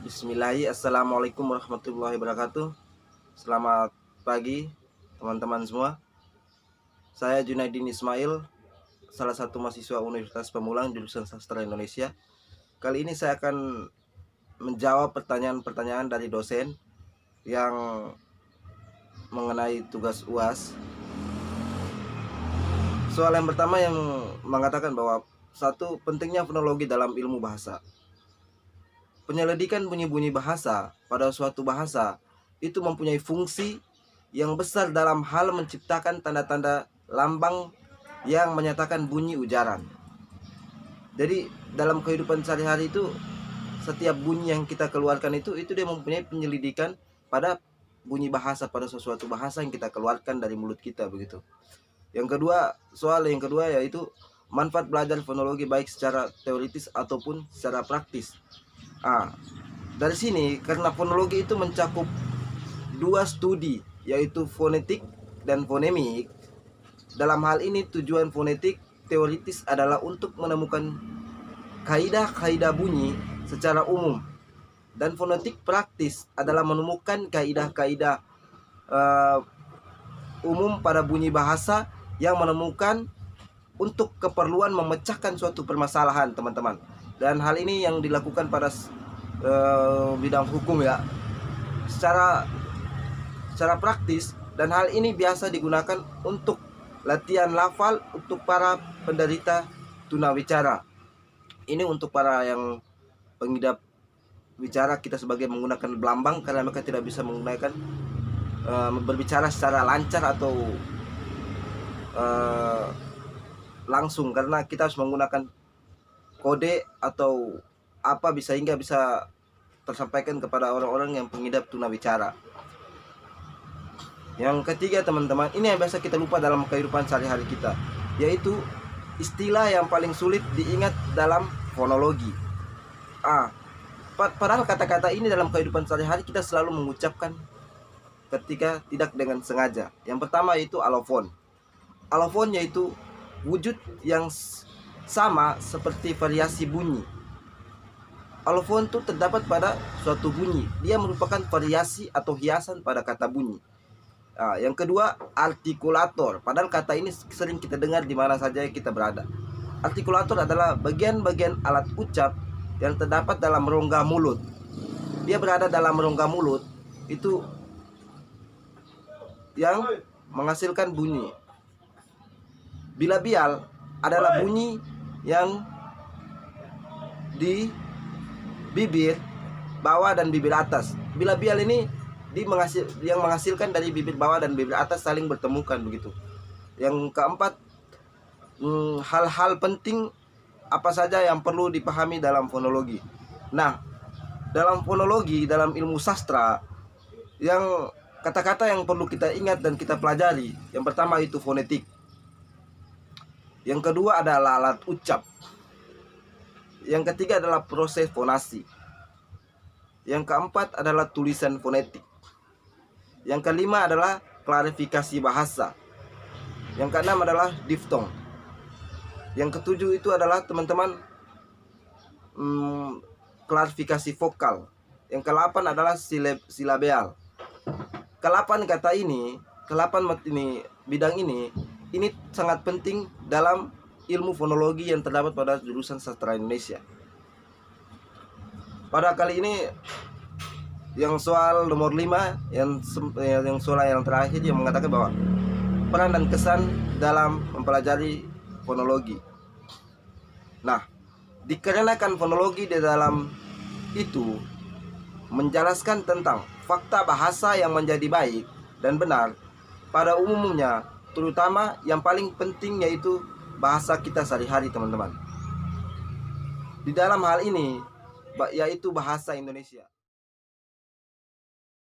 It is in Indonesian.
Bismillahirrahmanirrahim. Assalamualaikum warahmatullahi wabarakatuh. Selamat pagi teman-teman semua. Saya Junaidin Ismail, salah satu mahasiswa Universitas Pamulang jurusan Sastra Indonesia. Kali ini saya akan menjawab pertanyaan-pertanyaan dari dosen yang mengenai tugas UAS. Soal yang pertama yang mengatakan bahwa satu, pentingnya fonologi dalam ilmu bahasa. Penyelidikan bunyi-bunyi bahasa pada suatu bahasa itu mempunyai fungsi yang besar dalam hal menciptakan tanda-tanda lambang yang menyatakan bunyi ujaran. Jadi dalam kehidupan sehari-hari itu setiap bunyi yang kita keluarkan itu dia mempunyai penyelidikan pada bunyi bahasa, pada sesuatu bahasa yang kita keluarkan dari mulut kita begitu. Yang kedua, soal yang kedua yaitu manfaat belajar fonologi baik secara teoritis ataupun secara praktis. Dari sini karena fonologi itu mencakup dua studi yaitu fonetik dan fonemik. Dalam hal ini tujuan fonetik teoritis adalah untuk menemukan kaidah-kaidah bunyi secara umum, dan fonetik praktis adalah menemukan kaidah-kaidah umum pada bunyi bahasa yang menemukan untuk keperluan memecahkan suatu permasalahan, teman-teman. Dan hal ini yang dilakukan pada bidang hukum ya, secara praktis, dan hal ini biasa digunakan untuk latihan lafal untuk para penderita tunawicara. Ini untuk para yang pengidap bicara, kita sebagai menggunakan belambang karena mereka tidak bisa menggunakan berbicara secara lancar atau langsung, karena kita harus menggunakan kode atau apa sehingga bisa tersampaikan kepada orang-orang yang pengidap tunawicara. Yang ketiga, teman-teman, ini yang biasa kita lupa dalam kehidupan sehari-hari kita, yaitu istilah yang paling sulit diingat dalam fonologi. Padahal kata-kata ini dalam kehidupan sehari-hari kita selalu mengucapkan ketika tidak dengan sengaja. Yang pertama yaitu alofon. Alofon yaitu wujud yang sama seperti variasi bunyi. Alofon itu terdapat pada suatu bunyi. Dia merupakan variasi atau hiasan pada kata bunyi. Yang kedua, artikulator. Padahal kata ini sering kita dengar di mana saja kita berada. Artikulator adalah bagian-bagian alat ucap yang terdapat dalam rongga mulut. Dia berada dalam rongga mulut itu yang menghasilkan bunyi. Bilabial adalah bunyi yang di bibir bawah dan bibir atas. Bilabial ini yang menghasilkan dari bibir bawah dan bibir atas saling bertemukan begitu. Yang keempat, hal-hal penting apa saja yang perlu dipahami dalam fonologi. Nah, dalam fonologi, dalam ilmu sastra, yang kata-kata yang perlu kita ingat dan kita pelajari, yang pertama itu fonetik. Yang kedua adalah alat ucap. Yang ketiga adalah proses fonasi. Yang keempat adalah tulisan fonetik. Yang kelima adalah klarifikasi bahasa. Yang keenam adalah diftong. Yang ketujuh itu adalah, teman-teman, klarifikasi vokal. Yang kedelapan adalah silabeal. Kelapan kata ini, bidang ini sangat penting dalam ilmu fonologi yang terdapat pada jurusan sastra Indonesia. Pada kali ini yang soal nomor 5, yang soal yang terakhir, yang mengatakan bahwa peran dan kesan dalam mempelajari fonologi. Nah, dikarenakan fonologi di dalam itu menjelaskan tentang fakta bahasa yang menjadi baik dan benar pada umumnya, terutama yang paling penting yaitu bahasa kita sehari-hari, teman-teman. Di dalam hal ini yaitu bahasa Indonesia.